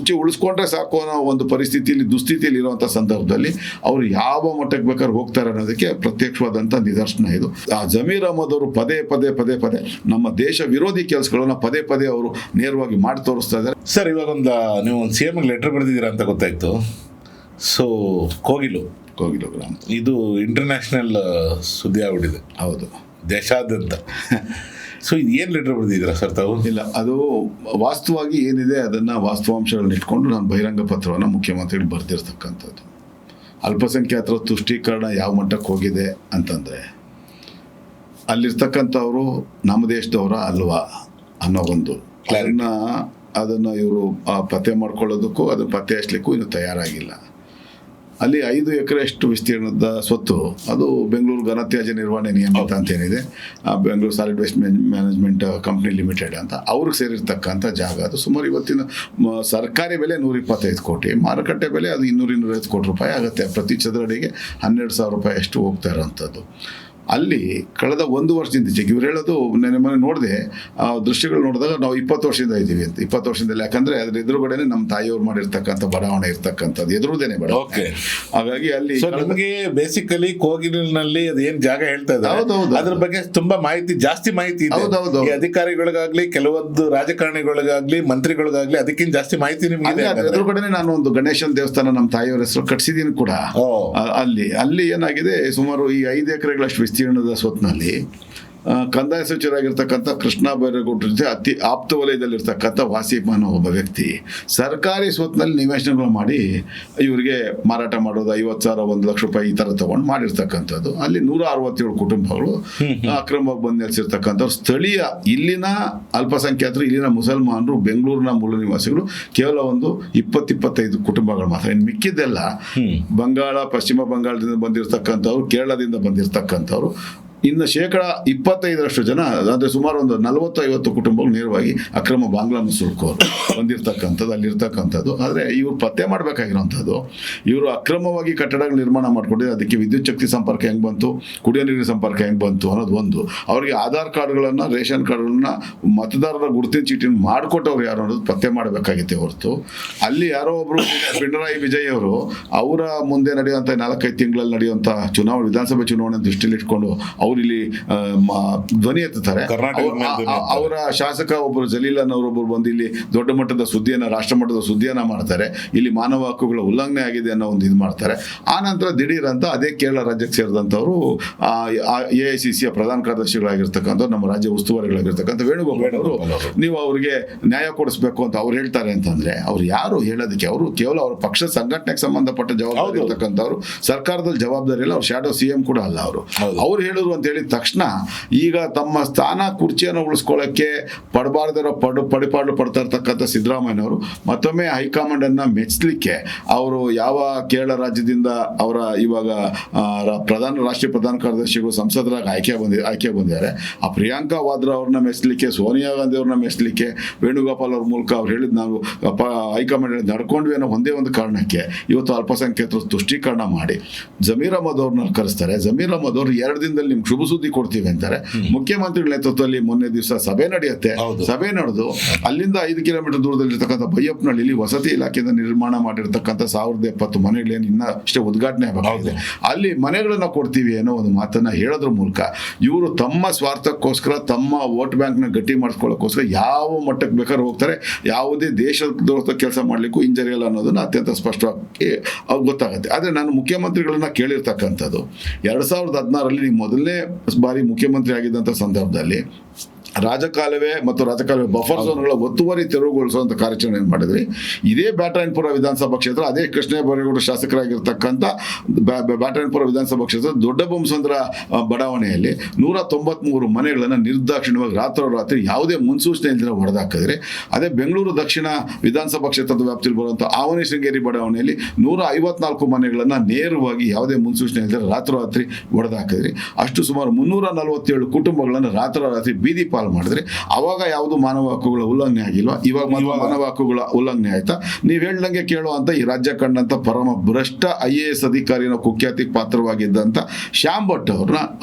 ಕುರ್ಚಿ ಉಳಿಸ್ಕೊಂಡ್ರೆ ಸಾಕು ಅನ್ನೋ ಒಂದು ಪರಿಸ್ಥಿತಿಯಲ್ಲಿ ದುಸ್ಥಿತಿಯಲ್ಲಿ ಇರುವಂಥ ಸಂದರ್ಭದಲ್ಲಿ ಅವರು ಯಾವ ಮಟ್ಟಕ್ಕೆ ಬೇಕಾದ್ರೆ ಹೋಗ್ತಾರೆ ಅನ್ನೋದಕ್ಕೆ ಪ್ರತ್ಯಕ್ಷವಾದಂಥ ನಿದರ್ಶನ ಇದು. ಆ ಜಮೀರ್ ಅಹಮದ್ ಅವರು ಪದೇ ಪದೇ ನಮ್ಮ ದೇಶ ವಿರೋಧಿ ಕೆಲಸಗಳನ್ನ ಪದೇ ಅವರು ನೇರವಾಗಿ ಮಾಡಿ ತೋರಿಸ್ತಾ ಇದ್ದಾರೆ. ಸರ್, ಇವಾಗೊಂದು ನೀವು ಒಂದು CM ಲೆಟರ್ ಬರೆದಿದ್ದೀರಾ ಅಂತ ಗೊತ್ತಾಯ್ತು. ಸೊ ಕೋಗಿಲು ಗ್ರಾಮ ಇದು ಇಂಟರ್ನ್ಯಾಷನಲ್ ಸುದ್ದಿ ಆಗ್ಬಿಟ್ಟಿದೆ. ಹೌದು, ದೇಶಾದ್ಯಂತ. ಸೊ ಇದು ಏನು ಲೆಟರ್ ಬರೆದಿದ್ದೀರಾ ಸರ್ ತಾವು? ಇಲ್ಲ, ಅದು ವಾಸ್ತವವಾಗಿ ಏನಿದೆ ಅದನ್ನು ವಾಸ್ತವಾಂಶಗಳನ್ನ ಇಟ್ಕೊಂಡು ನಾನು ಬಹಿರಂಗ ಪತ್ರವನ್ನು ಮುಖ್ಯಮಂತ್ರಿಗಳು ಬರೆದಿರ್ತಕ್ಕಂಥದ್ದು. ಅಲ್ಪಸಂಖ್ಯಾತರ ತುಷ್ಟೀಕರಣ ಯಾವ ಮಟ್ಟಕ್ಕೆ ಹೋಗಿದೆ ಅಂತಂದರೆ ಅಲ್ಲಿರ್ತಕ್ಕಂಥವರು ನಮ್ಮ ದೇಶದವರ ಅಲ್ವಾ ಅನ್ನೋ ಒಂದು ಅದನ್ನು ಇವರು ಪತ್ತೆ ಮಾಡ್ಕೊಳ್ಳೋದಕ್ಕೂ ಅದು ಪತ್ತೆ ಹಚ್ಚಲಿಕ್ಕೂ ಇನ್ನು ತಯಾರಾಗಿಲ್ಲ. ಅಲ್ಲಿ 5 ಎಕರೆಯಷ್ಟು ವಿಸ್ತೀರ್ಣದ ಸ್ವತ್ತು ಅದು ಬೆಂಗಳೂರು ಘನತ್ಯಾಜ್ಯ ನಿರ್ವಹಣೆ ನಿಯಮಿತ ಅಂತ ಏನಿದೆ, Bengaluru solid waste management company limited ಅಂತ ಅವ್ರಿಗೆ ಸೇರಿರ್ತಕ್ಕಂಥ ಜಾಗ. ಅದು ಸುಮಾರು ಇವತ್ತಿನ ಸರ್ಕಾರಿ ಬೆಲೆ 125 ಕೋಟಿ, ಮಾರುಕಟ್ಟೆ ಬೆಲೆ ಅದು 200-250 ಕೋಟಿ ರೂಪಾಯಿ ಆಗುತ್ತೆ. ಪ್ರತಿ ಚದರಡಿಗೆ 12,000 ರೂಪಾಯಿ ಅಷ್ಟು ಹೋಗ್ತಾ ಇರೋವಂಥದ್ದು. ಅಲ್ಲಿ ಕಳೆದ 1 ವರ್ಷದಿಂದ ಈಚೆಗೆ ಇವ್ರು ಹೇಳೋದು, ನಾನು ಮನೆ ನೋಡಿದೆ, ದೃಶ್ಯಗಳು ನೋಡಿದಾಗ ನಾವು 20 ವರ್ಷದಿಂದ ಇದ್ದೀವಿ ಅಂತ. 20 ವರ್ಷದಲ್ಲಿ, ಯಾಕಂದರೆ ಅದ್ರ ಎದುರುಗಡೆನೆ ನಮ್ಮ ತಾಯಿಯವ್ರು ಮಾಡಿರ್ತಕ್ಕಂಥ ಬಡಾವಣೆ ಇರ್ತಕ್ಕಂಥದ್ದು, ಎದುರುದೇನೆ ಬಡಾವಣೆ. ಹಾಗಾಗಿ ಅಲ್ಲಿ ನಮಗೆ ಬೇಸಿಕಲಿ ಕೋಗಿಲಿನಲ್ಲಿ ಅದೇನು ಜಾಗ ಹೇಳ್ತಾ ಇದ್ದಾರೆ ಅದ್ರ ಬಗ್ಗೆ ತುಂಬಾ ಜಾಸ್ತಿ ಮಾಹಿತಿ ಇದೆ. ಈ ಅಧಿಕಾರಿಗಳಿಗಾಗ್ಲಿ, ಕೆಲವೊಂದು ರಾಜಕಾರಣಿಗಳಿಗಾಗ್ಲಿ, ಮಂತ್ರಿಗಳಿಗಾಗ್ಲಿ ಅದಕ್ಕಿಂತ ಜಾಸ್ತಿ ಮಾಹಿತಿ ನಿಮ್ಗೆ. ಎದುರುಗಡೆನೆ ನಾನು ಒಂದು ಗಣೇಶನ ದೇವಸ್ಥಾನ ನಮ್ಮ ತಾಯಿಯವರ ಹೆಸರು ಕಟ್ಸಿದೀನಿ ಕೂಡ. ಅಲ್ಲಿ ಏನಾಗಿದೆ, ಸುಮಾರು ಈ 5 ಎಕರೆಗಳಷ್ಟು ವಿಸ್ತೀರ್ಣದ ಸ್ವತ್ನಲ್ಲಿ ಕಂದಾಯ ಸಚಿವರಾಗಿರ್ತಕ್ಕಂಥ ಕೃಷ್ಣ ಬೈರೇಗೌಡರ ಜೊತೆ ಅತಿ ಆಪ್ತ ವಲಯದಲ್ಲಿರ್ತಕ್ಕಂಥ ವಾಸಿಮಾನ ಒಬ್ಬ ವ್ಯಕ್ತಿ ಸರ್ಕಾರಿ ಸ್ವತ್ನಲ್ಲಿ ನಿವೇಶನಗಳು ಮಾಡಿ ಇವರಿಗೆ ಮಾರಾಟ ಮಾಡೋದು 50,000 1 ಲಕ್ಷ ರೂಪಾಯಿ ಈ ಥರ ತೊಗೊಂಡು ಮಾಡಿರ್ತಕ್ಕಂಥದ್ದು. ಅಲ್ಲಿ 167 ಕುಟುಂಬಗಳು ಅಕ್ರಮವಾಗಿ ಬಂದು ನೆಲೆಸಿರ್ತಕ್ಕಂಥವ್ರು ಸ್ಥಳೀಯ ಇಲ್ಲಿನ ಅಲ್ಪಸಂಖ್ಯಾತರು, ಇಲ್ಲಿನ ಮುಸಲ್ಮಾನರು, ಬೆಂಗಳೂರಿನ ಮೂಲ ನಿವಾಸಿಗಳು ಕೇವಲ ಒಂದು 20-25 ಕುಟುಂಬಗಳು ಮಾತ್ರ. ಇನ್ನು ಮಿಕ್ಕಿದ್ದೆಲ್ಲ ಬಂಗಾಳ, ಪಶ್ಚಿಮ ಬಂಗಾಳದಿಂದ ಬಂದಿರತಕ್ಕಂಥವ್ರು, ಕೇರಳದಿಂದ ಬಂದಿರತಕ್ಕಂಥವ್ರು. ಇನ್ನು 25% ಜನ, ಅಂದರೆ ಸುಮಾರು ಒಂದು 40-50 ಕುಟುಂಬಗಳು ನೇರವಾಗಿ ಅಕ್ರಮ ಬಾಂಗ್ಲಾ ಮುಸುಲ್ಕೋರು ಬಂದಿರತಕ್ಕಂಥದ್ದು ಅಲ್ಲಿರ್ತಕ್ಕಂಥದ್ದು. ಆದರೆ ಇವರು ಪತ್ತೆ ಮಾಡಬೇಕಾಗಿರೋಂಥದ್ದು, ಇವರು ಅಕ್ರಮವಾಗಿ ಕಟ್ಟಡಗಳು ನಿರ್ಮಾಣ ಮಾಡ್ಕೊಂಡಿದ್ದಾರೆ. ಅದಕ್ಕೆ ವಿದ್ಯುತ್ ಶಕ್ತಿ ಸಂಪರ್ಕ ಹೆಂಗೆ ಬಂತು, ಕುಡಿಯೋ ನೀರಿನ ಸಂಪರ್ಕ ಹೆಂಗೆ ಬಂತು ಅನ್ನೋದು ಒಂದು. ಅವರಿಗೆ ಆಧಾರ್ ಕಾರ್ಡ್ಗಳನ್ನು, ರೇಷನ್ ಕಾರ್ಡ್ಗಳನ್ನ, ಮತದಾರರ ಗುರುತಿನ ಚೀಟಿನ ಮಾಡಿಕೊಟ್ಟವ್ರು ಯಾರು ಅನ್ನೋದು ಪತ್ತೆ ಮಾಡಬೇಕಾಗಿತ್ತೆ ಹೊರತು ಅಲ್ಲಿ ಯಾರೋ ಒಬ್ಬರು ಪಿಣರಾಯಿ ವಿಜಯ್ ಅವರು ಅವರ ಮುಂದೆ ನಡೆಯುವಂಥ 4-5 ತಿಂಗಳಲ್ಲಿ ನಡೆಯುವಂಥ ವಿಧಾನಸಭೆ ಚುನಾವಣೆ ದೃಷ್ಟಿಯಲ್ಲಿ ಇಟ್ಕೊಂಡು ಇಲ್ಲಿ ಧ್ವನಿ ಎತ್ತುತ್ತಾರೆ. ಅವರ ಶಾಸಕ ಒಬ್ಬರು ಜಲೀಲನ್ ಅವರೊಬ್ಬರು ಬಂದು ಇಲ್ಲಿ ದೊಡ್ಡ ಮಟ್ಟದ ಸುದ್ದಿಯನ್ನು, ರಾಷ್ಟ್ರ ಮಟ್ಟದ ಸುದ್ದಿಯನ್ನು ಮಾಡ್ತಾರೆ. ಇಲ್ಲಿ ಮಾನವ ಹಕ್ಕುಗಳ ಉಲ್ಲಂಘನೆ ಆಗಿದೆ ಅನ್ನೋ ಒಂದು ಇದು ಮಾಡ್ತಾರೆ. ಆ ನಂತರ ದಿಢೀರ್ ಅಂತ ಅದೇ ಕೇರಳ ರಾಜ್ಯಕ್ಕೆ ಸೇರಿದಂಥವರು AICCಯ ಪ್ರಧಾನ ಕಾರ್ಯದರ್ಶಿಗಳಾಗಿರ್ತಕ್ಕಂಥ, ನಮ್ಮ ರಾಜ್ಯ ಉಸ್ತುವಾರಿಗಳಾಗಿರ್ತಕ್ಕಂಥ ವೇಣುಗೋಪಾಲ್ ಅವರು, ನೀವು ಅವರಿಗೆ ನ್ಯಾಯ ಕೊಡಿಸ್ಬೇಕು ಅಂತ ಅವ್ರು ಹೇಳ್ತಾರೆ ಅಂತಂದ್ರೆ ಅವ್ರು ಯಾರು ಹೇಳೋದಕ್ಕೆ? ಅವರು ಕೇವಲ ಅವ್ರ ಪಕ್ಷ ಸಂಘಟನೆಗೆ ಸಂಬಂಧಪಟ್ಟ ಜವಾಬ್ದಾರಿ ಇರ್ತಕ್ಕಂಥವ್ರು, ಸರ್ಕಾರದಲ್ಲಿ ಜವಾಬ್ದಾರಿ ಇಲ್ಲ. ಅವ್ರು ಶಾಡೋ CM ಕೂಡ ಅಲ್ಲ. ಅವ್ರು ಹೇಳಿದ್ರು ಅಂತ ಹೇಳಿದ ತಕ್ಷಣ ಈಗ ತಮ್ಮ ಸ್ಥಾನ ಕುರ್ಚಿಯನ್ನು ಉಳಿಸ್ಕೊಳ್ಳೋಕ್ಕೆ ಪಡಿಪಾಡು ಪಡ್ತಾ ಇರ್ತಕ್ಕಂಥ ಸಿದ್ದರಾಮಯ್ಯನವರು ಮತ್ತೊಮ್ಮೆ ಹೈಕಮಾಂಡ್ ಅನ್ನ ಮೆಚ್ಚಲಿಕ್ಕೆ ಅವರು ಯಾವ ಕೇರಳ ರಾಜ್ಯದಿಂದ ಅವರ ಇವಾಗ ರಾಷ್ಟ್ರೀಯ ಪ್ರಧಾನ ಕಾರ್ಯದರ್ಶಿಗಳು ಸಂಸದರಾಗಿ ಆಯ್ಕೆ ಬಂದಿದ್ದಾರೆ. ಆ ಪ್ರಿಯಾಂಕಾ ವಾದ್ರಾ ಅವ್ರನ್ನ ಮೆಚ್ಚಲಿಕ್ಕೆ, ಸೋನಿಯಾ ಗಾಂಧಿ ಅವ್ರನ್ನ ಮೆಚ್ಚಲಿಕ್ಕೆ ವೇಣುಗೋಪಾಲ್ ಅವ್ರ ಮೂಲಕ ಅವ್ರು ಹೇಳಿದ್ ನಾವು ಹೈಕಮಾಂಡ್ ನಡ್ಕೊಂಡ್ವಿ ಅನ್ನೋ ಒಂದೇ ಒಂದು ಕಾರಣಕ್ಕೆ ಇವತ್ತು ಅಲ್ಪಸಂಖ್ಯಾತರು ತುಷ್ಟೀಕರಣ ಮಾಡಿ ಜಮೀರ್ ಅಹಮದ್ ಅವ್ರನ್ನ ಕರೆಸ್ತಾರೆ. ಜಮೀರ್ ಅಹಮದ್ ಅವರು 2 ದಿನದಲ್ಲಿ ನಿಮ್ಗೆ ಶುಭ ಸುದ್ದಿ ಕೊಡ್ತೀವಿ ಅಂತಾರೆ. ಮುಖ್ಯಮಂತ್ರಿಗಳ ನೇತೃತ್ವದಲ್ಲಿ ಮೊನ್ನೆ ದಿವಸ ಸಭೆ ನಡೆಯುತ್ತೆ. ಸಭೆ ನಡೆದು ಅಲ್ಲಿಂದ 5 ಕಿಲೋಮೀಟರ್ ದೂರದಲ್ಲಿರ್ತಕ್ಕಂಥ ಬೈಯಪ್ಪನಹಳ್ಳಿಲಿ ವಸತಿ ಇಲಾಖೆಯಿಂದ ನಿರ್ಮಾಣ ಮಾಡಿರ್ತಕ್ಕಂಥ 1070 ಮನೆಗಳೇನು ಇನ್ನ ಅಷ್ಟೇ ಉದ್ಘಾಟನೆ ಆಗಬೇಕಾಗಿದೆ. ಅಲ್ಲಿ ಮನೆಗಳನ್ನ ಕೊಡ್ತೀವಿ ಅನ್ನೋ ಒಂದು ಮಾತನ್ನ ಹೇಳೋದ್ರ ಮೂಲಕ ಇವರು ತಮ್ಮ ಸ್ವಾರ್ಥಕ್ಕೋಸ್ಕರ, ತಮ್ಮ ವೋಟ್ ಬ್ಯಾಂಕ್ನ ಗಟ್ಟಿ ಮಾಡಿಸ್ಕೊಳ್ಳೋಕ್ಕೋಸ್ಕರ ಯಾವ ಮಟ್ಟಕ್ಕೆ ಬೇಕಾದ್ರೂ ಹೋಗ್ತಾರೆ. ಯಾವುದೇ ದೇಶದ ಕೆಲಸ ಮಾಡ್ಲಿಕ್ಕೂ ಹಿಂಜರಿಯಲ್ಲ ಅನ್ನೋದನ್ನ ಅತ್ಯಂತ ಸ್ಪಷ್ಟವಾಗಿ ಗೊತ್ತಾಗುತ್ತೆ. ಆದರೆ ನಾನು ಮುಖ್ಯಮಂತ್ರಿಗಳನ್ನ ಕೇಳಿರ್ತಕ್ಕಂಥದ್ದು 2016ರಲ್ಲಿ ಮೊದಲನೇ ಬಾರಿ ಮುಖ್ಯಮಂತ್ರಿ ಆಗಿದ್ದಂಥ ಸಂದರ್ಭದಲ್ಲಿ ರಾಜಕಾಲುವೆ ಮತ್ತು ರಾಜಕಾಲುವೆ ಬಫರ್ ಝೋನ್ಗಳ ಒತ್ತುವರಿ ತೆರವುಗೊಳಿಸುವಂಥ ಕಾರ್ಯಾಚರಣೆ ಮಾಡಿದ್ವಿ. ಇದೇ ಬ್ಯಾಟರಾಯನಪುರ ವಿಧಾನಸಭಾ ಕ್ಷೇತ್ರ, ಅದೇ ಕೃಷ್ಣ ಬೈರೇಗೌಡ ಶಾಸಕರಾಗಿರ್ತಕ್ಕಂಥ ಬ್ಯಾಟರಾಯನಪುರ ವಿಧಾನಸಭಾ ಕ್ಷೇತ್ರ ದೊಡ್ಡ ಬೊಮ್ಮಸಂದ್ರ ಬಡಾವಣೆಯಲ್ಲಿ 193 ಮನೆಗಳನ್ನು ನಿರ್ದಾಕ್ಷಿಣ್ಯವಾಗಿ ರಾತ್ರೋರಾತ್ರಿ ಯಾವುದೇ ಮುನ್ಸೂಚನೆ ಇಲ್ಲದೆ ಹೊಡೆದಾಕಿದ್ರೆ, ಅದೇ ಬೆಂಗಳೂರು ದಕ್ಷಿಣ ವಿಧಾನಸಭಾ ಕ್ಷೇತ್ರದ ವ್ಯಾಪ್ತಿಯಲ್ಲಿ ಬರುವಂಥ ಆವನಿ ಶೃಂಗೇರಿ ಬಡಾವಣೆಯಲ್ಲಿ 154 ಮನೆಗಳನ್ನು ನೇರವಾಗಿ ಯಾವುದೇ ಮುನ್ಸೂಚನೆ ಇಲ್ಲದೆ ರಾತ್ರೋರಾತ್ರಿ ಹೊಡೆದಾಕಿದ್ರಿ. ಅಷ್ಟು ಸುಮಾರು 347 ಕುಟುಂಬಗಳನ್ನು ರಾತ್ರೋರಾತ್ರಿ ಬೀದಿ ಪಾಲ್ ಪಾಲು ಮಾಡಿದ್ರಿ. ಅವಾಗ ಯಾವುದು ಮಾನವ ಹಕ್ಕುಗಳ ಉಲ್ಲಂಘನೆ ಆಗಿಲ್ವಾ? ಇವಾಗ ಮಾನವ ಹಕ್ಕುಗಳ ಉಲ್ಲಂಘನೆ ಆಯ್ತಾ? ನೀವು ಹೇಳ್ದಂಗೆ ಕೇಳುವಂತ ಈ ರಾಜ್ಯ ಕಂಡಂತ ಪರಮ ಭ್ರಷ್ಟ IAS ಅಧಿಕಾರಿನ ಕುಖ್ಯಾತಿಗೆ ಪಾತ್ರವಾಗಿದ್ದಂತ ಶ್ಯಾಮ್ ಭಟ್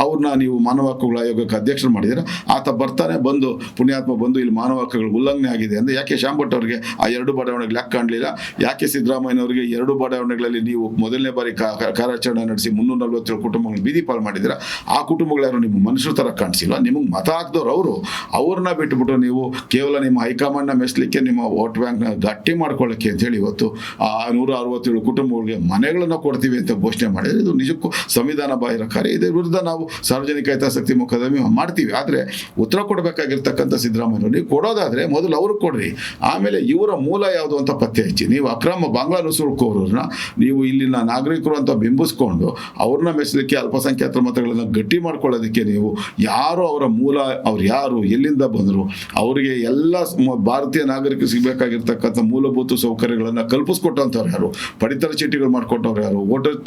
ಅವ್ರನ್ನ ನೀವು ಮಾನವ ಹಕ್ಕುಗಳ ಆಯೋಗಕ್ಕೆ ಅಧ್ಯಕ್ಷರು ಮಾಡಿದ್ರೆ ಆತ ಬರ್ತಾನೆ, ಬಂದು ಪುಣ್ಯಾತ್ಮ ಬಂದು ಇಲ್ಲಿ ಮಾನವ ಹಕ್ಕುಗಳ ಉಲ್ಲಂಘನೆ ಆಗಿದೆ ಅಂದ್ರೆ ಯಾಕೆ ಶ್ಯಾಮ್ ಭಟ್ ಅವರಿಗೆ ಆ 2 ಬಡಾವಣೆಗೆ ಲೆಕ್ಕ ಕಾಣಲಿಲ್ಲ? ಯಾಕೆ ಸಿದ್ದರಾಮಯ್ಯನವರಿಗೆ 2 ಬಡಾವಣೆಗಳಲ್ಲಿ ನೀವು ಮೊದಲನೇ ಬಾರಿ ಕಾರ್ಯಾಚರಣೆ ನಡೆಸಿ 347 ಕುಟುಂಬಗಳು ಬೀದಿ ಪಾಲು ಮಾಡಿದಿರ? ಆ ಕುಟುಂಬಗಳು ಯಾರು ನಿಮ್ಮ ಮನುಷ್ಯರ ತರ ಕಾಣಿಸಿಲ್ಲ? ನಿಮಗೆ ಮತ ಹಾಕಿದವ್ರು ಅವ್ರನ್ನ ಬಿಟ್ಟುಬಿಟ್ಟು ನೀವು ಕೇವಲ ನಿಮ್ಮ ಹೈಕಮಾಂಡ್ನ ಮೆಸ್ಲಿಕ್ಕೆ, ನಿಮ್ಮ ವೋಟ್ ಬ್ಯಾಂಕ್ನ ಗಟ್ಟಿ ಮಾಡ್ಕೊಳ್ಳೋಕ್ಕೆ ಅಂತ ಹೇಳಿ ಇವತ್ತು 167 ಕುಟುಂಬಗಳಿಗೆ ಮನೆಗಳನ್ನ ಕೊಡ್ತೀವಿ ಅಂತ ಘೋಷಣೆ ಮಾಡಿದ್ರೆ ಇದು ನಿಜಕ್ಕೂ ಸಂವಿಧಾನ ಬಾಹಿರ ಕಾರ್ಯ. ಇದರ ವಿರುದ್ಧ ನಾವು ಸಾರ್ವಜನಿಕ ಹಿತಾಸಕ್ತಿ ಮೊಕದ್ದಮೆ ಮಾಡ್ತೀವಿ. ಆದರೆ ಉತ್ತರ ಕೊಡಬೇಕಾಗಿರ್ತಕ್ಕಂಥ ಸಿದ್ದರಾಮಯ್ಯ ನೀವು ಕೊಡೋದಾದ್ರೆ ಮೊದಲು ಅವ್ರಿಗೆ ಕೊಡ್ರಿ, ಆಮೇಲೆ ಇವರ ಮೂಲ ಯಾವುದು ಅಂತ ಪತ್ತೆ ಹಚ್ಚಿ. ನೀವು ಅಕ್ರಮ ಬಾಂಗ್ಲಾ ನುಸುಳುಕೋರನ್ನ ನೀವು ಇಲ್ಲಿನ ನಾಗರಿಕರು ಅಂತ ಬಿಂಬಿಸ್ಕೊಂಡು ಅವ್ರನ್ನ ಮೆಚ್ಚಲಿಕ್ಕೆ, ಅಲ್ಪಸಂಖ್ಯಾತರ ಮತಗಳನ್ನು ಗಟ್ಟಿ ಮಾಡ್ಕೊಳ್ಳೋದಕ್ಕೆ ನೀವು ಯಾರು ಅವರ ಮೂಲ, ಅವ್ರು ಯಾರು, ಎಲ್ಲಿಂದ ಬಂದರು, ಅವರಿಗೆ ಎಲ್ಲ ಭಾರತೀಯ ನಾಗರಿಕರು ಸಿಗಬೇಕಾಗಿರ್ತಕ್ಕಂಥ ಮೂಲಭೂತ ಸೌಕರ್ಯಗಳನ್ನು ಕಲ್ಪಿಸ್ಕೊಟ್ಟಂಥವ್ರು ಯಾರು, ಪಡಿತರ ಚೀಟಿಗಳು ಮಾಡಿಕೊಟ್ಟವ್ರು ಯಾರು, ವೋಟರ್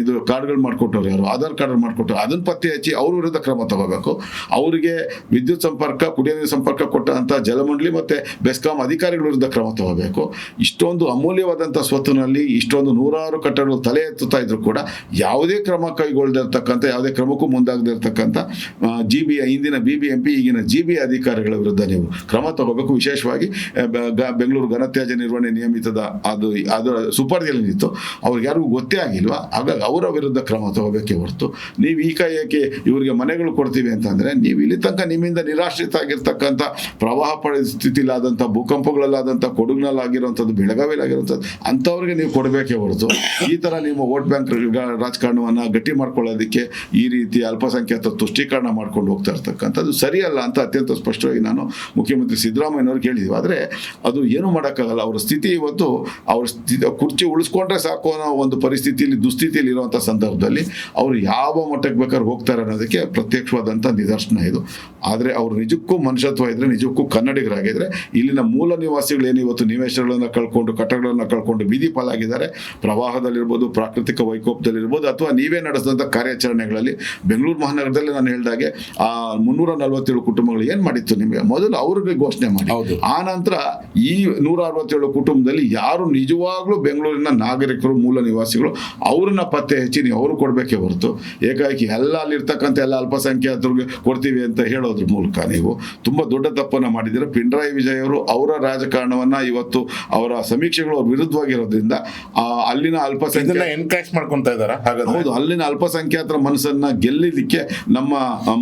ಇದು ಕಾರ್ಡ್ಗಳು ಮಾಡಿಕೊಟ್ಟವ್ರು ಯಾರು, ಆಧಾರ್ ಕಾರ್ಡ್ ಮಾಡಿಕೊಟ್ಟರು, ಅದನ್ನು ಪತ್ತೆ ಹಚ್ಚಿ ಅವ್ರ ವಿರುದ್ಧ ಕ್ರಮ ತಗೋಬೇಕು. ಅವರಿಗೆ ವಿದ್ಯುತ್ ಸಂಪರ್ಕ, ಕುಡಿಯೋ ನೀರು ಸಂಪರ್ಕ ಕೊಟ್ಟಂಥ ಜಲಮಂಡಳಿ ಮತ್ತು ಬೆಸ್ಕಾಂ ಅಧಿಕಾರಿಗಳ ವಿರುದ್ಧ ಕ್ರಮ ತಗೋಬೇಕು. ಇಷ್ಟೊಂದು ಅಮೂಲ್ಯವಾದಂಥ ಸ್ವತ್ತಿನಲ್ಲಿ ಇಷ್ಟೊಂದು 100 ಕಟ್ಟಡಗಳು ತಲೆ ಎತ್ತುತ್ತಾ ಇದ್ರು ಕೂಡ ಯಾವುದೇ ಕ್ರಮ ಕೈಗೊಳ್ಳದಿರ್ತಕ್ಕಂಥ, ಯಾವುದೇ ಕ್ರಮಕ್ಕೂ ಮುಂದಾಗದೇ ಇರತಕ್ಕಂಥ ಹಿಂದಿನ BBMP ಈಗಿನ GB ಅಧಿಕಾರಿಗಳ ವಿರುದ್ಧ ನೀವು ಕ್ರಮ ತಗೋಬೇಕು. ವಿಶೇಷವಾಗಿ ಬೆಂಗಳೂರು ಘನತ್ಯಾಜ್ಯ ನಿರ್ವಹಣೆ ನಿಯಮಿತದ ಅದರ ಸುಪರ್ದಿಯಲ್ಲಿ ನಿಂತು ಅವ್ರಿಗೆ ಯಾರಿಗೂ ಗೊತ್ತೇ ಆಗಿಲ್ವಾ? ಹಾಗಾಗಿ ಅವರ ವಿರುದ್ಧ ಕ್ರಮ ತಗೋಬೇಕೇ ಹೊರತು ನೀವು ಈ ಕೈಯಕ್ಕೆ ಇವರಿಗೆ ಮನೆಗಳು ಕೊಡ್ತೀವಿ ಅಂತಂದ್ರೆ, ನೀವು ಇಲ್ಲಿ ತನಕ ನಿಮ್ಮಿಂದ ನಿರಾಶ್ರಿತ ಆಗಿರ್ತಕ್ಕಂಥ, ಪ್ರವಾಹ ಪರಿಸ್ಥಿತಿಲಾದಂಥ, ಭೂಕಂಪಗಳಲ್ಲಾದಂಥ, ಕೊಡಗಿನಲ್ಲಾಗಿರುವಂಥದ್ದು, ಬೆಳಗಾವಿಲಾಗಿರುವಂಥದ್ದು ಅಂಥವ್ರಿಗೆ ನೀವು ಕೊಡಬೇಕೇ ಹೊರತು ಈ ಥರ ನಿಮ್ಮ ವೋಟ್ ಬ್ಯಾಂಕ್ ರಾಜಕಾರಣವನ್ನು ಗಟ್ಟಿ ಮಾಡ್ಕೊಳ್ಳೋದಕ್ಕೆ ಈ ರೀತಿ ಅಲ್ಪಸಂಖ್ಯಾತ ತುಷ್ಟೀಕರಣ ಮಾಡ್ಕೊಂಡು ಹೋಗ್ತಾ ಇರ್ತಕ್ಕಂಥದ್ದು ಸರಿಯಲ್ಲ ಅಂತ ಅತ್ಯಂತ ಸ್ಪಷ್ಟವಾಗಿ ನಾನು ಮುಖ್ಯಮಂತ್ರಿ ಸಿದ್ದರಾಮಯ್ಯನವ್ರಿಗೆ ಹೇಳಿದ್ವಿ. ಆದರೆ ಅದು ಏನು ಮಾಡೋಕ್ಕಾಗಲ್ಲ. ಅವರ ಸ್ಥಿತಿ ಇವತ್ತು ಅವ್ರ ಕುರ್ಚಿ ಉಳಿಸ್ಕೊಂಡ್ರೆ ಸಾಕು ಅನ್ನೋ ಒಂದು ಪರಿಸ್ಥಿತಿಯಲ್ಲಿ, ದುಸ್ಥಿತಿಯಲ್ಲಿ ಇರುವಂಥ ಸಂದರ್ಭದಲ್ಲಿ ಅವರು ಯಾವ ಮಟ್ಟಕ್ಕೆ ಬೇಕಾದ್ರೆ ಹೋಗ್ತಾರೆ ಅನ್ನೋದಕ್ಕೆ ಪ್ರತ್ಯಕ್ಷವಾದಂಥ ನಿದರ್ಶನ ಇದು. ಆದರೆ ಅವರು ನಿಜಕ್ಕೂ ಮನುಷ್ಯತ್ವ ಇದ್ರೆ, ನಿಜಕ್ಕೂ ಕನ್ನಡಿಗರಾಗಿದ್ರೆ, ಇಲ್ಲಿನ ಮೂಲ ನಿವಾಸಿಗಳು ಏನು ಇವತ್ತು ನಿವೇಶನಗಳನ್ನು ಕಳ್ಕೊಂಡು, ಕಟ್ಟಡಗಳನ್ನು ಕಳ್ಕೊಂಡು ಬೀದಿ ಪಾಲಾಗಿದ್ದಾರೆ, ಪ್ರವಾಹದಲ್ಲಿರ್ಬೋದು, ಪ್ರಾಕೃತಿಕ ವೈಕೋಪದಲ್ಲಿರ್ಬೋದು, ಅಥವಾ ನೀವೇ ನಡೆಸಿದಂಥ ಕಾರ್ಯಾಚರಣೆಗಳಲ್ಲಿ ಬೆಂಗಳೂರು ಮಹಾನಗರದಲ್ಲಿ ನಾನು ಹೇಳಿದಾಗೆ 347 ಕುಟುಂಬಗಳು ಏನು ಮಾಡಿತ್ತು ನಿಮಗೆ? ಮೊದಲು ಅವ್ರಿಗೆ ಘೋಷಣೆ ಮಾಡಿ, ಆ ನಂತರ ಈ 167 ಕುಟುಂಬದಲ್ಲಿ ಯಾರು ನಿಜವಾಗ್ಲೂ ಬೆಂಗಳೂರಿನ ನಾಗರಿಕರು, ಮೂಲ ನಿವಾಸಿಗಳು, ಅವ್ರನ್ನ ಪತ್ತೆ ಹಚ್ಚಿ ನೀವು ಅವರು ಕೊಡಬೇಕೇ ಹೊರತು ಏಕಾಏಕಿ ಎಲ್ಲ ಅಲ್ಲಿರ್ತಕ್ಕಂಥ ಎಲ್ಲ ಅಲ್ಪಸಂಖ್ಯಾತರಿಗೆ ಕೊಡ್ತೀವಿ ಅಂತ ಹೇಳೋದ್ರ ಮೂಲಕ ನೀವು ತುಂಬ ದೊಡ್ಡ ತಪ್ಪನ್ನು ಮಾಡಿದ್ದೀರ. ಪಿಣರಾಯಿ ವಿಜಯ್ ಅವರು ಅವರ ರಾಜಕಾರಣವನ್ನ ಇವತ್ತು ಅವರ ಸಮೀಕ್ಷೆಗಳು ಅವ್ರ ವಿರುದ್ಧವಾಗಿರೋದ್ರಿಂದ ಅಲ್ಲಿನ ಅಲ್ಪಸಂಖ್ಯಾತ ಎನ್ಕರೇಜ್ ಮಾಡ್ಕೊಂತಾ ಇದ್ದಾರೆ. ಹೌದು, ಅಲ್ಲಿನ ಅಲ್ಪಸಂಖ್ಯಾತರ ಮನಸ್ಸನ್ನ ಗೆಲ್ಲಿಲಿಕ್ಕೆ ನಮ್ಮ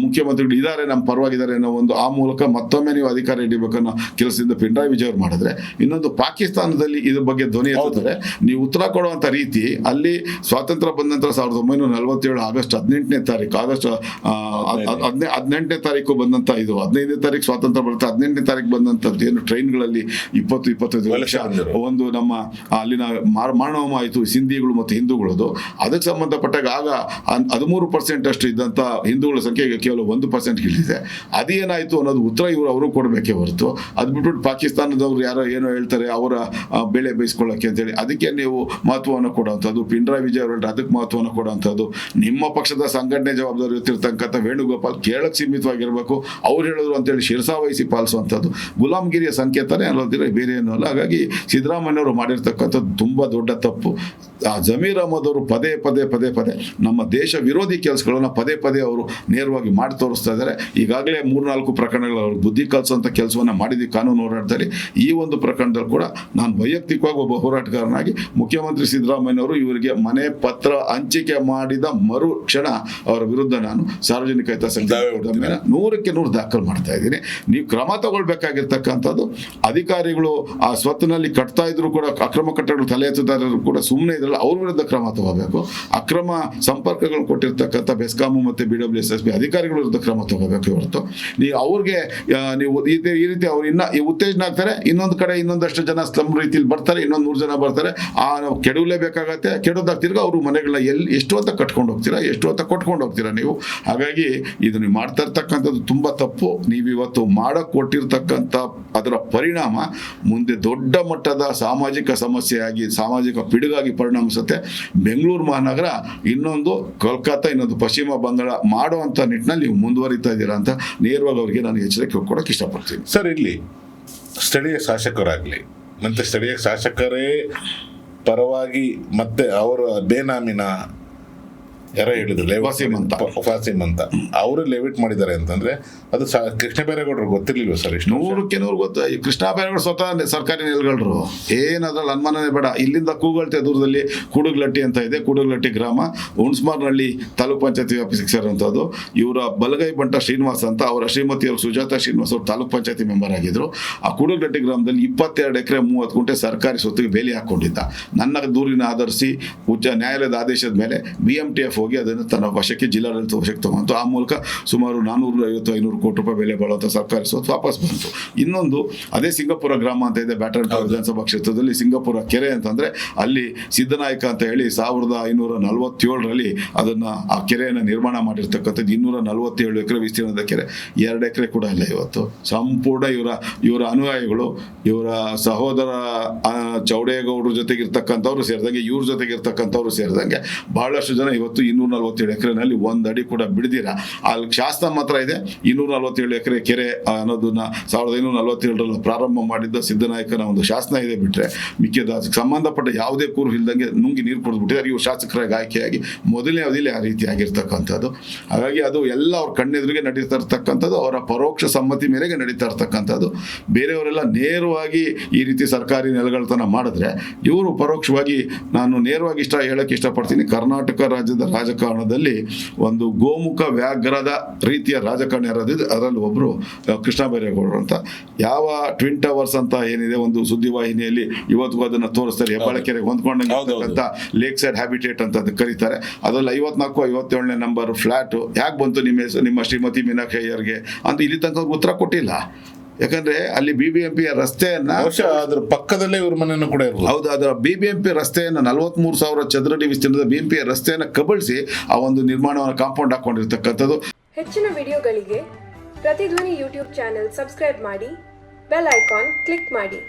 ಮುಖ್ಯಮಂತ್ರಿಗಳು ಇದ್ದಾರೆ, ನಮ್ಮ ಪರವಾಗಿದ್ದಾರೆ ಅನ್ನೋ ಒಂದು ಆ ಮೂಲಕ ಮತ್ತೊಮ್ಮೆ ನೀವು ಅಧಿಕಾರ ಹಿಡಿಬೇಕನ್ನೋ ಕೆಲಸದಿಂದ ಪಿಣರಾಯಿ ವಿಜಯ್ ಅವರು ಮಾಡಿದ್ರೆ, ಇನ್ನೊಂದು ಪಾಕಿಸ್ತಾನದಲ್ಲಿ ಇದ್ರ ಬಗ್ಗೆ ಧ್ವನಿ ಎತ್ತಿದ್ರೆ ನೀವು ಉತ್ತರ ಕೊಡುವಂತ ರೀತಿ, ಅಲ್ಲಿ ಸ್ವಾತಂತ್ರ್ಯ ಬಂದ ನಂತರ 1947 ಆಗಸ್ಟ್ 18ನೇ ತಾರೀಕು, ಆಗಸ್ಟ್ 18ನೇ ತಾರೀಕು ಬಂದಂತ, ಇದು 15ನೇ ತಾರೀಕು ಸ್ವಾತಂತ್ರ್ಯ ಬರುತ್ತೆ, 18ನೇ ತಾರೀಕು ಬಂದಂತದ್ದು ಏನು ಟ್ರೈನ್ಗಳಲ್ಲಿ 20-25 ಲಕ್ಷ ಒಂದು ನಮ್ಮ ಅಲ್ಲಿನ ಮಾನವಮ ಆಯಿತು, ಸಿಂಧಿಗಳು ಮತ್ತು ಹಿಂದೂಗಳದು. ಅದಕ್ಕೆ ಸಂಬಂಧಪಟ್ಟಾಗ ಆಗ 13% ಅಷ್ಟು ಇದ್ದಂಥ ಹಿಂದೂಗಳ ಸಂಖ್ಯೆ ಈಗ ಕೇವಲ 1% ಇಳಿದಿದೆ. ಅದೇನಾಯಿತು ಅನ್ನೋದು ಉತ್ತರ ಅವರು ಕೊಡಬೇಕೇ ಹೊರತು ಅದು ಬಿಟ್ಬಿಟ್ಟು ಪಾಕಿಸ್ತಾನದವ್ರು ಯಾರೋ ಏನೋ ಹೇಳ್ತಾರೆ ಅವರ ಬೆಳೆ ಬೇಯಿಸ್ಕೊಳ್ಳೋಕ್ಕೆ ಅಂತೇಳಿ ಅದಕ್ಕೆ ನೀವು ಮಹತ್ವವನ್ನು ಕೊಡುವಂಥದ್ದು, ಪಿಣರಾಯಿ ವಿಜಯ್ ಅವರು ಅದಕ್ಕೆ ಮಹತ್ವವನ್ನು ಕೊಡುವಂಥದ್ದು, ನಿಮ್ಮ ಪಕ್ಷದ ಸಂಘಟನೆ ಜವಾಬ್ದಾರಿ ಇರ್ತಿರ್ತಕ್ಕಂಥ ವೇಣುಗೋಪಾಲ್ ಕೇಳಕ್ಕೆ ಸೀಮಿತವಾಗಿರಬೇಕು, ಅವ್ರು ಹೇಳಿದ್ರು ಅಂತೇಳಿ ಶಿರಸಾವಹಿಸಿ ಪಾಲಿಸುವಂಥದ್ದು ಗುಲಾಮಗಿರಿಯ ಸಂಕೇತನೇ ಅನ್ನೋದಿಲ್ಲ, ಬೇರೆ ಏನೂ ಅಲ್ಲ. ಹಾಗಾಗಿ ಸಿದ್ದರಾಮಯ್ಯವರು ಮಾಡಿರ್ತಕ್ಕಂಥದ್ದು ತುಂಬ ದೊಡ್ಡ ತಪ್ಪು. ಜಮೀರ್ ಅಹಮದ್ ಅವರು ಪದೇ ನಮ್ಮ ದೇಶ ವಿರೋಧಿ ಕೆಲಸಗಳನ್ನ ಪದೇ ಅವರು ನೇರವಾಗಿ ಮಾಡಿ ತೋರಿಸ್ತಾ ಇದ್ದಾರೆ. ಈಗಾಗಲೇ 3-4 ಪ್ರಕರಣಗಳು ಅವ್ರಿಗೆ ಬುದ್ಧಿ ಕಲಿಸುವಂಥ ಕೆಲಸವನ್ನು ಮಾಡಿದ್ವಿ ಕಾನೂನು ಹೋರಾಟದಲ್ಲಿ. ಈ ಒಂದು ಪ್ರಕರಣದಲ್ಲಿ ಕೂಡ ನಾನು ವೈಯಕ್ತಿಕವಾಗಿ ಒಬ್ಬ ಹೋರಾಟಗಾರನಾಗಿ ಮುಖ್ಯಮಂತ್ರಿ ಸಿದ್ದರಾಮಯ್ಯನವರು ಇವರಿಗೆ ಮನೆ ಪತ್ರ ಹಂಚಿಕೆ ಮಾಡಿದ ಮರು ಕ್ಷಣ ಅವರ ವಿರುದ್ಧ ನಾನು ಸಾರ್ವಜನಿಕ ಹಿತಾಸಕ್ತಿ 100ಕ್ಕೆ 100 ದಾಖಲು ಮಾಡ್ತಾ ಇದ್ದೀನಿ. ನೀವು ಕ್ರಮ ತಗೊಳ್ಬೇಕಾಗಿರ್ತಕ್ಕಂಥದ್ದು, ಅಧಿಕಾರಿಗಳು ಆ ಸ್ವತ್ತಿನಲ್ಲಿ ಕಟ್ತಾ ಇದ್ರು ಕೂಡ, ಅಕ್ರಮ ಕಟ್ಟಡಗಳು ತಲೆ ಎತ್ತುತ್ತಾ ಇದ್ರು ಕೂಡ ಸುಮ್ಮನೆ ಇದ್ರಲ್ಲ, ಅವ್ರ ವಿರುದ್ಧ ಕ್ರಮ ತಗೋಬೇಕು. ಅಕ್ರಮ ಸಂಪರ್ಕಗಳು ಕೊಟ್ಟಿರ್ತಕ್ಕಂಥ ಬೆಸ್ಕಾಮು ಮತ್ತು BWSSB ಅಧಿಕಾರಿಗಳ ವಿರುದ್ಧ ಕ್ರಮ ತಗೋಬೇಕು ಹೊರತು ನೀವು ಅವ್ರಿಗೆ ನೀವು ಈ ರೀತಿ ಅವ್ರು ಈ ಉತ್ತೇಜನ ಆಗ್ತಾರೆ, ಇನ್ನೊಂದು ಕಡೆ ಇನ್ನೊಂದಷ್ಟು ಜನ ಸ್ಲಮ್ ರೀತಿಯಲ್ಲಿ ಬರ್ತಾರೆ, ಇನ್ನೊಂದು 100 ಜನ ಬರ್ತಾರೆ, ನಾವು ಕೆಡವಲೇಬೇಕಾಗತ್ತೆ. ಕೆಡೋದಾಗ ತಿರ್ಗ ಅವರು ಮನೆಗಳನ್ನ ಎಷ್ಟು ಅಂತ ಕಟ್ಕೊಂಡು ಹೋಗ್ತೀರಾ, ಎಷ್ಟು ಅಂತ ಕೊಟ್ಕೊಂಡು ಹೋಗ್ತೀರಾ ನೀವು. ಹಾಗಾಗಿ ಇದು ನೀವು ಮಾಡ್ತಾ ಇರ್ತಕ್ಕಂಥದ್ದು ತುಂಬ ತಪ್ಪು. ನೀವು ಇವತ್ತು ಮಾಡಕ್ಕೆ ಕೊಟ್ಟಿರ್ತಕ್ಕಂಥ ಅದರ ಪರಿಣಾಮ ಮುಂದೆ ದೊಡ್ಡ ಮಟ್ಟದ ಸಾಮಾಜಿಕ ಸಮಸ್ಯೆಯಾಗಿ, ಸಾಮಾಜಿಕ ಪಿಡುಗಾಗಿ ಪರಿಣಮಿಸುತ್ತೆ. ಬೆಂಗಳೂರು ಮಹಾನಗರ ಇನ್ನೊಂದು ಕೋಲ್ಕತ್ತಾ, ಇನ್ನೊಂದು ಪಶ್ಚಿಮ ಬಂಗಾಳ ಮಾಡುವಂಥ ನಿಟ್ಟಿನಲ್ಲಿ ನೀವು ಮುಂದುವರಿತಾ ಇದ್ದೀರಾ ಅಂತ ನೇರವಾಗಿ ಅವರಿಗೆ ನಾನು ಎಚ್ಚರಿಕೆ ಕೊಡೋಕೆ ಇಷ್ಟಪಡ್ತೀನಿ. ಸರ್, ಇಲ್ಲಿ ಸ್ಥಳೀಯ ಶಾಸಕರಾಗಲಿ ಮತ್ತು ಸ್ಥಳೀಯ ಶಾಸಕರೇ ಪರವಾಗಿ ಮತ್ತೆ ಅವರ ಬೇನಾಮಿನ ಯಾರೋ ಹೇಳಿದ್ರು ವಾಸಿಮ್ ಅಂತ ಅವರು ಲೆವಿಟ್ ಮಾಡಿದ್ದಾರೆ ಅಂತಂದ್ರೆ ಅದು ಕೃಷ್ಣ ಬೈರೇಗೌಡರು ಗೊತ್ತಿರ್ಲಿಲ್ವ ಸರ್? ಇಷ್ಟು 100% ಗೊತ್ತು. ಈ ಕೃಷ್ಣ ಬೈರೇಗೌಡ ಸ್ವತಃ ಸರ್ಕಾರಿ ನೆಲೆಗಳರು, ಏನದ್ರಲ್ಲಿ ಅನುಮಾನನೇ ಬೇಡ. ಇಲ್ಲಿಂದ ಕೂಗಳ್ತೆ ದೂರದಲ್ಲಿ ಕೂಡುಗ್ಲಟ್ಟಿ ಅಂತ ಇದೆ, ಕೂಡುಗ್ಲಟ್ಟಿ ಗ್ರಾಮ ಹುಣಸ್ಮಾರ್ನಹಳ್ಳಿ ತಾಲೂಕ್ ಪಂಚಾಯತಿ ವ್ಯಾಪ್ತಿಗೆ ಸೇರುವಂಥದ್ದು. ಇವರ ಬಲಗೈ ಬಂಟ ಶ್ರೀನಿವಾಸ್ ಅಂತ, ಅವರ ಶ್ರೀಮತಿಯವರು ಸುಜಾತ ಶ್ರೀನಿವಾಸ್ ಅವರು ತಾಲೂಕ್ ಪಂಚಾಯತಿ ಮೆಂಬರ್ ಆಗಿದ್ರು. ಆ ಕೂಡುಗ್ಲಟ್ಟಿ ಗ್ರಾಮದಲ್ಲಿ 22 ಎಕರೆ 30 ಗುಂಟೆ ಸರ್ಕಾರಿ ಸ್ವತ್ತಿಗೆ ಬೇಲಿ ಹಾಕೊಂಡಿದ್ದ. ನನ್ನ ದೂರಿನ ಆಧರಿಸಿ ಉಚ್ಚ ನ್ಯಾಯಾಲಯದ ಆದೇಶದ ಮೇಲೆ BMTF ಹೋಗಿ ಅದನ್ನು ತನ್ನ ವಶಕ್ಕೆ, ಜಿಲ್ಲಾಡಳಿತ ವಶಕ್ಕೆ ತಗೊಂಡು ಆ ಮೂಲಕ ಸುಮಾರು 450-500 ಕೋಟಿ ರೂಪಾಯಿ ಬೆಲೆ ಬಾಳುವಂಥ ಸರ್ಕಾರಿ ಸ್ವತ್ತು ವಾಪಸ್ ಬಂತು. ಇನ್ನೊಂದು ಅದೇ ಸಿಂಗಾಪುರ ಗ್ರಾಮ ಅಂತ ಇದೆ, ಬ್ಯಾಟರ್ ವಿಧಾನಸಭಾ ಕ್ಷೇತ್ರದಲ್ಲಿ. ಸಿಂಗಾಪುರ ಕೆರೆ ಅಂತಂದ್ರೆ ಅಲ್ಲಿ ಸಿದ್ದನಾಯಕ ಅಂತ ಹೇಳಿ 1547ರಲ್ಲಿ ಅದನ್ನು ಆ ಕೆರೆಯನ್ನು ನಿರ್ಮಾಣ ಮಾಡಿರ್ತಕ್ಕಂಥದ್ದು. 247 ಎಕರೆ ವಿಸ್ತೀರ್ಣದ ಕೆರೆ, 2 ಎಕರೆ ಕೂಡ ಇಲ್ಲ ಇವತ್ತು. ಸಂಪೂರ್ಣ ಇವರ ಅನುಯಾಯಿಗಳು, ಇವರ ಸಹೋದರ ಚೌಡೇಗೌಡರ ಜೊತೆಗಿರ್ತಕ್ಕಂಥವ್ರು ಸೇರಿದಂಗೆ, ಇವ್ರ ಜೊತೆಗಿರ್ತಕ್ಕಂಥವ್ರು ಸೇರಿದಂಗೆ ಬಹಳಷ್ಟು ಜನ ಇವತ್ತು 247 ಎಕರೆನಲ್ಲಿ 1 ಅಡಿ ಕೂಡ ಬಿಡದಿರ ಅಲ್ಲಿ ಶಾಸನ ಮಾತ್ರ ಇದೆ. 247 ಎಕರೆ ಕೆರೆ ಅನ್ನೋದನ್ನ 1547ರಲ್ಲಿ ಪ್ರಾರಂಭ ಮಾಡಿದ್ದ ಸಿದ್ದನಾಯಕನ ಒಂದು ಶಾಸನ ಇದೆ ಬಿಟ್ರೆ ಮಿಕ್ಕಿದ ಅದಕ್ಕೆ ಸಂಬಂಧಪಟ್ಟ ಯಾವುದೇ ಕೂರು ಇಲ್ದಂಗೆ ನುಂಗಿ ನೀರು ಕೊಡ್ಬಿಟ್ಟಿದ್ದಾರೆ. ಇವರು ಶಾಸಕರಾಗಿ ಆಯ್ಕೆಯಾಗಿ ಮೊದಲನೇ ಅವಧಿಯಲ್ಲಿ ಆ ರೀತಿ ಆಗಿರ್ತಕ್ಕಂಥದ್ದು. ಹಾಗಾಗಿ ಅದು ಎಲ್ಲ ಅವ್ರ ಕಣ್ಣೆದುರಿಗೆ ನಡೀತಾ ಇರ್ತಕ್ಕಂಥದ್ದು, ಅವರ ಪರೋಕ್ಷ ಸಮ್ಮತಿ ಮೇರೆಗೆ ನಡೀತಾ ಇರ್ತಕ್ಕಂಥದ್ದು. ಬೇರೆಯವರೆಲ್ಲ ನೇರವಾಗಿ ಈ ರೀತಿ ಸರ್ಕಾರಿ ನೆಲೆಗಳತನ ಮಾಡಿದ್ರೆ, ಇವರು ಪರೋಕ್ಷವಾಗಿ, ನಾನು ನೇರವಾಗಿ ಹೇಳಕ್ಕೆ ಇಷ್ಟಪಡ್ತೀನಿ, ಕರ್ನಾಟಕ ರಾಜ್ಯದ ರಾಜಕಾರಣದಲ್ಲಿ ಒಂದು ಗೋಮುಖ ವ್ಯಾಘ್ರದ ರೀತಿಯ ರಾಜಕಾರಣ ಯಾರಾದಿದೆ ಅದರಲ್ಲಿ ಒಬ್ಬರು ಕೃಷ್ಣ ಬೈರೇಗೌಡರು ಅಂತ. ಯಾವ ಟ್ವಿನ್ ಟವರ್ಸ್ ಅಂತ ಏನಿದೆ ಒಂದು ಸುದ್ದಿವಾಹಿನಿಯಲ್ಲಿ ಇವತ್ತಿಗೂ ಅದನ್ನು ತೋರಿಸ್ತಾರೆ, ಹೆಬ್ಬಾಳಕೆರೆಗೆ ಹೊಂದ್ಕೊಂಡಂತ ಲೇಕ್ ಸೈಡ್ ಹ್ಯಾಬಿಟೇಟ್ ಅಂತ ಅದಕ್ಕೆ ಕರೀತಾರೆ. ಅದರಲ್ಲಿ 54-57ನೇ ನಂಬರ್ ಫ್ಲಾಟ್ ಯಾಕೆ ಬಂತು ನಿಮ್ಮ ಶ್ರೀಮತಿ ಮೀನಾಕ್ಷಿ ಅಯ್ಯರ್ಗೆ ಅಂತ ಇಲ್ಲಿ ತನಕ ಉತ್ತರ ಕೊಟ್ಟಿಲ್ಲ. ಯಾಕಂದ್ರೆ ಅಲ್ಲಿ BBMP ರಸ್ತೆಯನ್ನ, ಅದ್ರ ಪಕ್ಕದಲ್ಲೇ ಇವ್ರ ಮನೆಯನ್ನು ಕೂಡ ಇರ್ಬೋದು. ಹೌದು, ಅದರ BBMP ರಸ್ತೆಯನ್ನ 43,000 ಚದರಡಿ ವಿಸ್ತೀರ್ಣದ BMP ರಸ್ತೆಯನ್ನ ಕಬಳಿಸಿ ಆ ಒಂದು ನಿರ್ಮಾಣವನ್ನು ಕಾಂಪೌಂಡ್ ಹಾಕೊಂಡಿರ್ತಕ್ಕಂಥದ್ದು. ಹೆಚ್ಚಿನ ವಿಡಿಯೋಗಳಿಗೆ ಪ್ರತಿಧ್ವನಿ ಯೂಟ್ಯೂಬ್ ಚಾನೆಲ್ ಸಬ್ಸ್ಕ್ರೈಬ್ ಮಾಡಿ, ಬೆಲ್ ಐಕಾನ್ ಕ್ಲಿಕ್ ಮಾಡಿ.